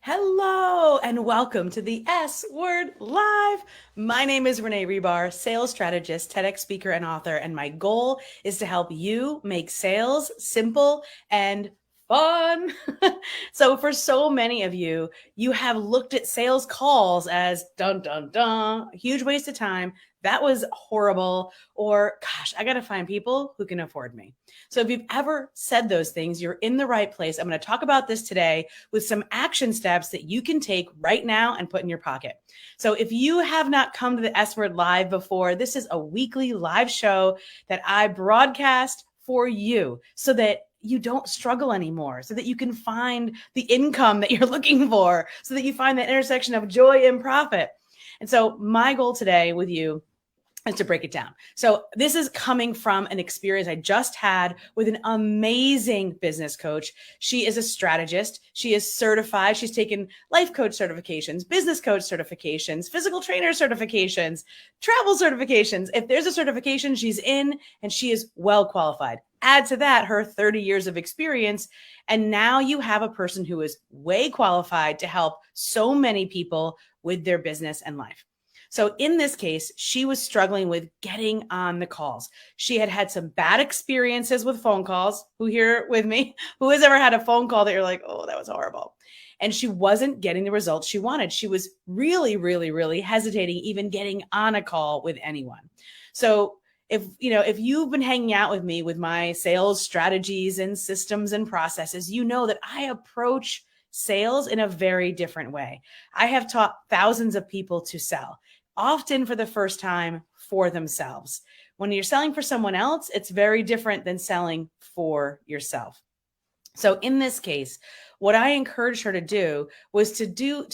Hello and welcome to the S Word Live. My name is Renee Rebar, sales strategist, TEDx speaker, and author, and my goal is to help you make sales simple and fun. So for so many of you, you have looked at sales calls as dun dun dun, a huge waste of time. That was horrible. Or gosh, I got to find people who can afford me. So if you've ever said those things, you're in the right place. I'm going to talk about this today with some action steps that you can take right now and put in your pocket. So if you have not come to the S Word Live before, this is a weekly live show that I broadcast for you so that you don't struggle anymore, so that you can find the income that you're looking for, so that you find that intersection of joy and profit. And so my goal today with you is to break it down. So this is coming from an experience I just had with an amazing business coach. She is a strategist. She is certified. She's taken life coach certifications, business coach certifications, physical trainer certifications, travel certifications. If there's a certification, she's in and she is well qualified. Add to that her 30 years of experience. And now you have a person who is way qualified to help so many people with their business and life. So in this case, she was struggling with getting on the calls. She had had some bad experiences with phone calls. Who here with me? Who has ever had a phone call that you're like, oh, that was horrible? And she wasn't getting the results she wanted. She was really hesitating even getting on a call with anyone. So if you've been hanging out with me with my sales strategies and systems and processes, you know that I approach sales in a very different way. I have taught thousands of people to sell, often for the first time for themselves. When you're selling for someone else, it's very different than selling for yourself. So in this case, what I encouraged her to do was to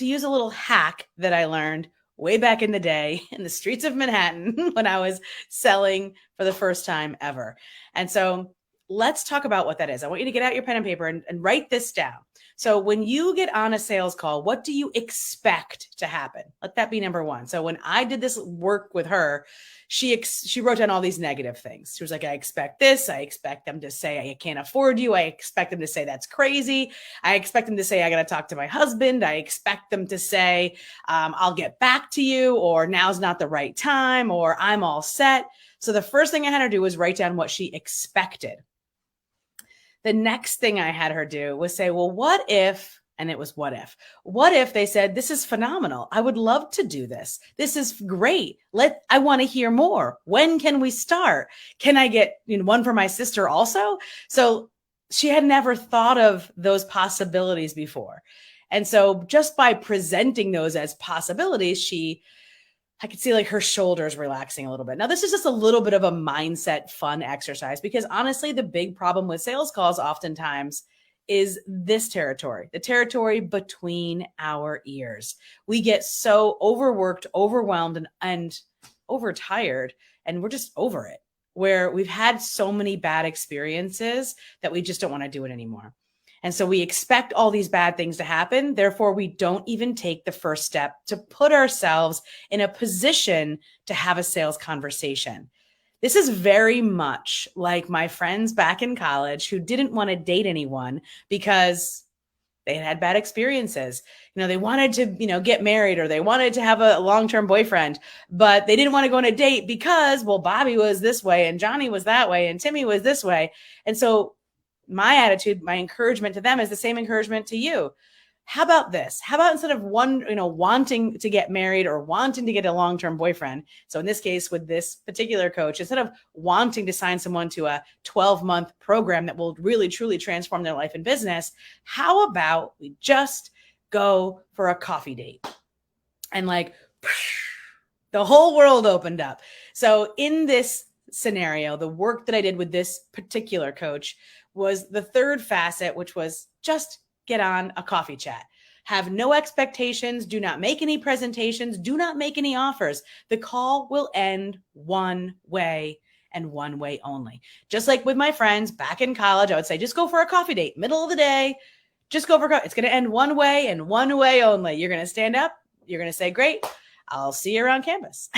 use a little hack that I learned way back in the day in the streets of Manhattan when I was selling for the first time ever. And so let's talk about what that is. I want you to get out your pen and paper and write this down. So when you get on a sales call, what do you expect to happen? Let that be number one. So when I did this work with her, she wrote down all these negative things. She was like, I expect this. I expect them to say, I can't afford you. I expect them to say, that's crazy. I expect them to say, I got to talk to my husband. I expect them to say, I'll get back to you, or now's not the right time, or I'm all set. So the first thing I had her do was write down what she expected. The next thing I had her do was say, well, what if, and it was what if they said, this is phenomenal. I would love to do this. This is great. I want to hear more. When can we start? Can I get one for my sister also? So she had never thought of those possibilities before. And so just by presenting those as possibilities, I could see like her shoulders relaxing a little bit. Now, this is just a little bit of a mindset fun exercise because honestly, the big problem with sales calls oftentimes is this territory, the territory between our ears. We get so overworked, overwhelmed, and overtired, and we're just over it, where we've had so many bad experiences that we just don't want to do it anymore. And so we expect all these bad things to happen. Therefore, we don't even take the first step to put ourselves in a position to have a sales conversation. This is very much like my friends back in college who didn't want to date anyone because they had bad experiences. They wanted to, get married, or they wanted to have a long-term boyfriend, but they didn't want to go on a date because, well, Bobby was this way and Johnny was that way and Timmy was this way. And so my attitude, my encouragement to them is the same encouragement to you. How about this? How about instead of wanting to get married or wanting to get a long-term boyfriend? So in this case, with this particular coach, instead of wanting to sign someone to a 12-month program that will really, truly transform their life and business, how about we just go for a coffee date? And the whole world opened up. So in this scenario, the work that I did with this particular coach was the third facet, which was just get on a coffee chat. Have no expectations. Do not make any presentations. Do not make any offers. The call will end one way and one way only. Just like with my friends back in college, I would say, just go for a coffee date, middle of the day. Just go for coffee. It's going to end one way and one way only. You're going to stand up. You're going to say, great, I'll see you around campus.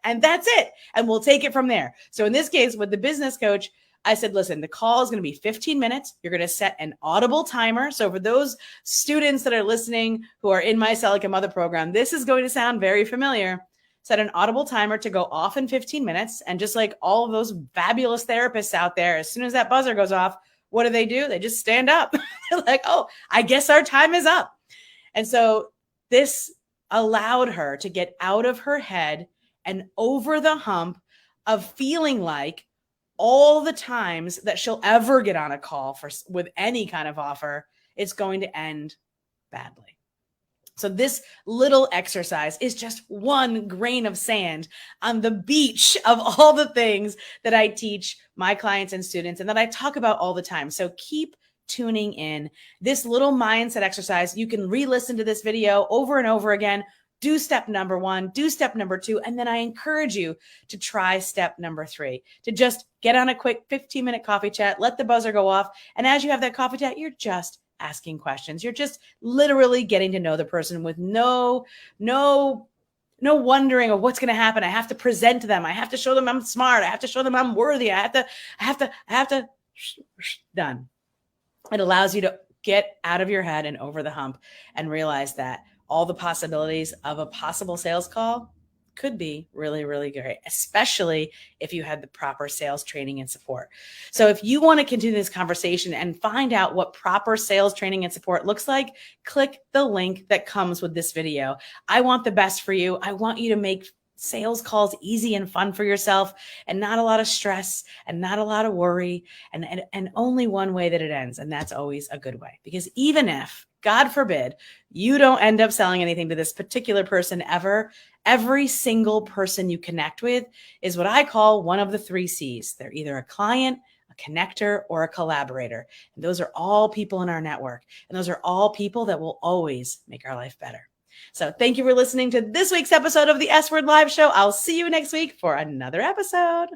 And that's it. And we'll take it from there. So in this case, with the business coach, I said, listen, the call is going to be 15 minutes. You're going to set an audible timer. So for those students that are listening who are in my Sell Like a Mother program, this is going to sound very familiar. Set an audible timer to go off in 15 minutes. And just like all of those fabulous therapists out there, as soon as that buzzer goes off, what do? They just stand up. They're like, oh, I guess our time is up. And so this allowed her to get out of her head and over the hump of feeling like all the times that she'll ever get on a call with any kind of offer, it's going to end badly. So this little exercise is just one grain of sand on the beach of all the things that I teach my clients and students and that I talk about all the time. So keep tuning in. This little mindset exercise, you can re-listen to this video over and over again. Do step number 1, do step number 2, and then I encourage you to try step number 3, to just get on a quick 15-minute coffee chat, let the buzzer go off, and as you have that coffee chat, you're just asking questions. You're just literally getting to know the person with no wondering of what's going to happen. I have to present to them. I have to show them I'm smart. I have to show them I'm worthy. I have to done. It allows you to get out of your head and over the hump and realize that all the possibilities of a possible sales call could be really, really great, especially if you had the proper sales training and support. So if you want to continue this conversation and find out what proper sales training and support looks like, click the link that comes with this video. I want the best for you. I want you to make sales calls easy and fun for yourself and not a lot of stress and not a lot of worry and only one way that it ends. And that's always a good way, because even if, God forbid, you don't end up selling anything to this particular person ever, every single person you connect with is what I call one of the 3 C's. They're either a client, a connector, or a collaborator. And those are all people in our network. And those are all people that will always make our life better. So thank you for listening to this week's episode of the S Word Live Show. I'll see you next week for another episode.